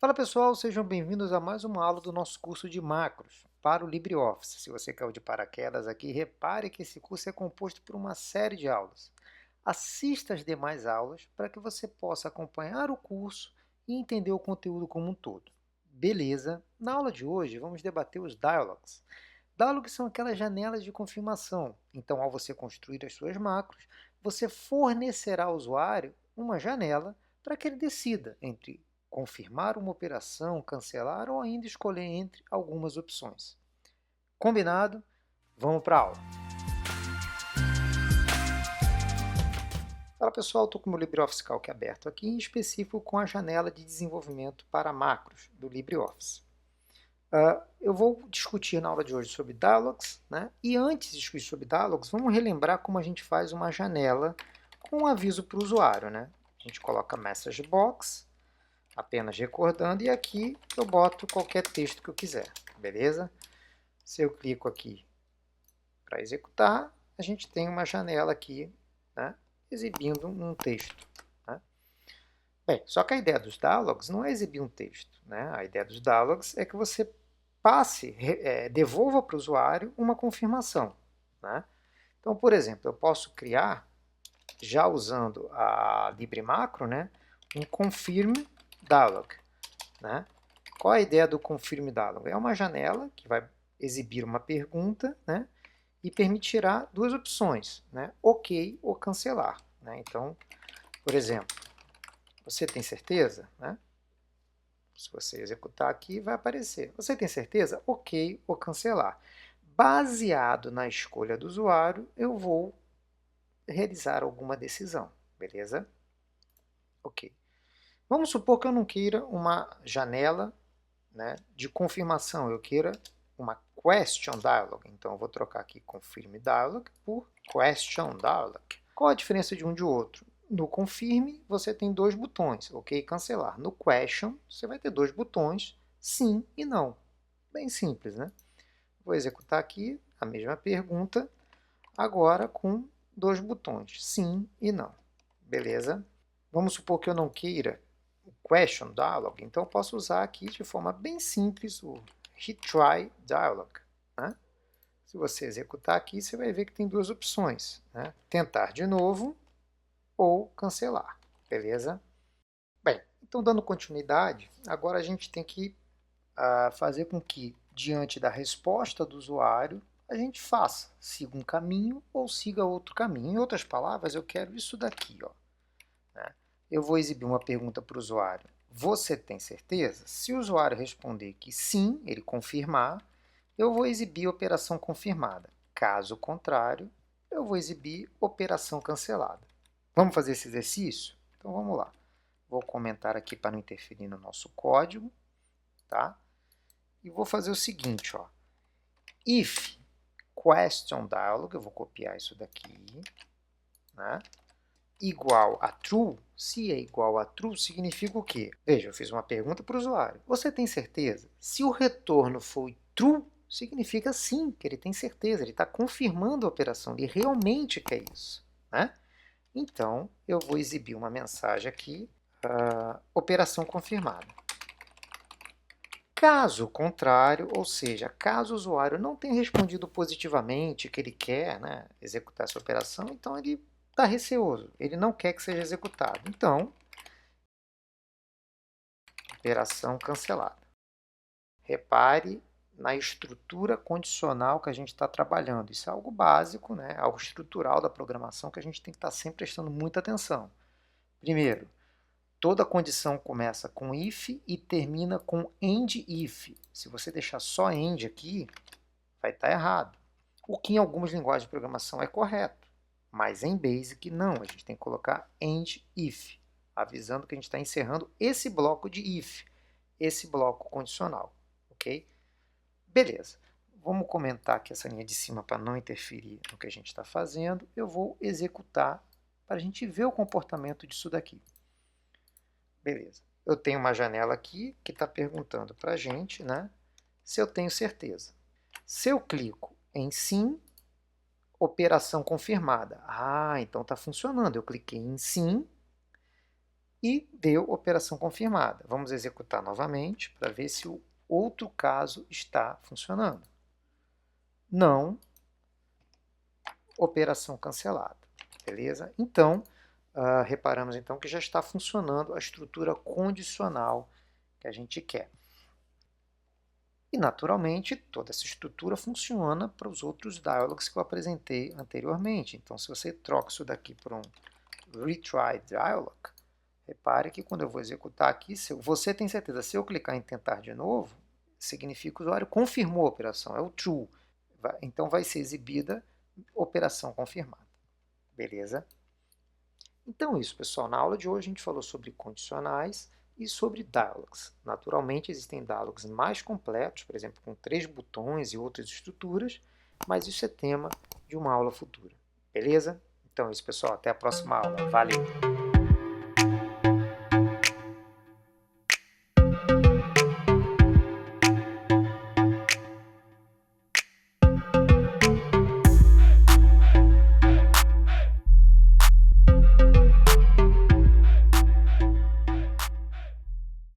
Fala pessoal, sejam bem-vindos a mais uma aula do nosso curso de macros para o LibreOffice. Se você caiu de paraquedas aqui, repare que esse curso é composto por uma série de aulas. Assista as demais aulas para que você possa acompanhar o curso e entender o conteúdo como um todo. Beleza? Na aula de hoje vamos debater os dialogues. Dialogues são aquelas janelas de confirmação. Então, ao você construir as suas macros, você fornecerá ao usuário uma janela para que ele decida entre confirmar uma operação, cancelar ou ainda escolher entre algumas opções. Combinado? Vamos para a aula. Fala pessoal, estou com o meu LibreOffice Calc aberto aqui, em específico com a janela de desenvolvimento para macros do LibreOffice. Eu vou discutir na aula de hoje sobre dialogues, né? E antes de discutir sobre dialogues, vamos relembrar como a gente faz uma janela com um aviso para o usuário, né? A gente coloca message box, apenas recordando, e aqui eu boto qualquer texto que eu quiser, beleza? Se eu clico aqui para executar, a gente tem uma janela aqui, né, exibindo um texto. Né? Bem, só que a ideia dos dialogues não é exibir um texto. Né? A ideia dos dialogues é que você devolva para o usuário uma confirmação. Né? Então, por exemplo, eu posso criar, já usando a LibreMacro, né, um confirm dialog. Né? Qual a ideia do confirm dialog? É uma janela que vai exibir uma pergunta, né, e permitirá duas opções, né, OK ou cancelar. Né? Então, por exemplo, você tem certeza? Né? Se você executar aqui, vai aparecer. Você tem certeza? OK ou cancelar. Baseado na escolha do usuário, eu vou realizar alguma decisão, beleza? OK. Vamos supor que eu não queira uma janela, né, de confirmação, eu queira uma question dialog. Então, eu vou trocar aqui confirm dialog por question dialog. Qual a diferença de um de outro? No confirm, você tem dois botões, OK e cancelar. No question, você vai ter dois botões, sim e não. Bem simples, né? Vou executar aqui a mesma pergunta, agora com dois botões, sim e não. Beleza? Vamos supor que eu não queira o question dialog, então eu posso usar aqui de forma bem simples o retry dialog. Né? Se você executar aqui, você vai ver que tem duas opções, né? Tentar de novo ou cancelar, beleza? Bem, então dando continuidade, agora a gente tem que fazer com que, diante da resposta do usuário, a gente faça, siga um caminho ou siga outro caminho. Em outras palavras, eu quero isso daqui, ó. Né? Eu vou exibir uma pergunta para o usuário. Você tem certeza? Se o usuário responder que sim, ele confirmar, eu vou exibir operação confirmada. Caso contrário, eu vou exibir operação cancelada. Vamos fazer esse exercício? Então vamos lá. Vou comentar aqui para não interferir no nosso código. Tá? E vou fazer o seguinte, ó. If question dialog, eu vou copiar isso daqui, né? Igual a true, se é igual a true, significa o quê? Veja, eu fiz uma pergunta para o usuário. Você tem certeza? Se o retorno for true, significa sim, que ele tem certeza, ele está confirmando a operação, ele realmente quer isso. Né? Então, eu vou exibir uma mensagem aqui, operação confirmada. Caso contrário, ou seja, caso o usuário não tenha respondido positivamente que ele quer, né, executar essa operação, então ele está receoso, ele não quer que seja executado. Então, operação cancelada. Repare na estrutura condicional que a gente está trabalhando. Isso é algo básico, né, algo estrutural da programação que a gente tem que estar sempre prestando muita atenção. Primeiro, toda condição começa com if e termina com end if. Se você deixar só end aqui, vai estar errado. O que em algumas linguagens de programação é correto, mas em Basic não. A gente tem que colocar end if, avisando que a gente está encerrando esse bloco de if, esse bloco condicional. Ok? Beleza. Vamos comentar aqui essa linha de cima para não interferir no que a gente está fazendo. Eu vou executar para a gente ver o comportamento disso daqui. Beleza. Eu tenho uma janela aqui que está perguntando para a gente, né, se eu tenho certeza. Se eu clico em sim, operação confirmada. Ah, então está funcionando. Eu cliquei em sim, e deu operação confirmada. Vamos executar novamente para ver se o outro caso está funcionando. Não, operação cancelada. Beleza? Então, reparamos então que já está funcionando a estrutura condicional que a gente quer. E, naturalmente, toda essa estrutura funciona para os outros dialogs que eu apresentei anteriormente. Então, se você troca isso daqui por um retry dialog, repare que quando eu vou executar aqui, você tem certeza, se eu clicar em tentar de novo, significa que o usuário confirmou a operação, é o true. Então, vai ser exibida operação confirmada. Beleza? Então é isso, pessoal. Na aula de hoje a gente falou sobre condicionais e sobre dialogs. Naturalmente existem dialogs mais completos, por exemplo, com 3 botões e outras estruturas, mas isso é tema de uma aula futura. Beleza? Então é isso, pessoal. Até a próxima aula. Valeu!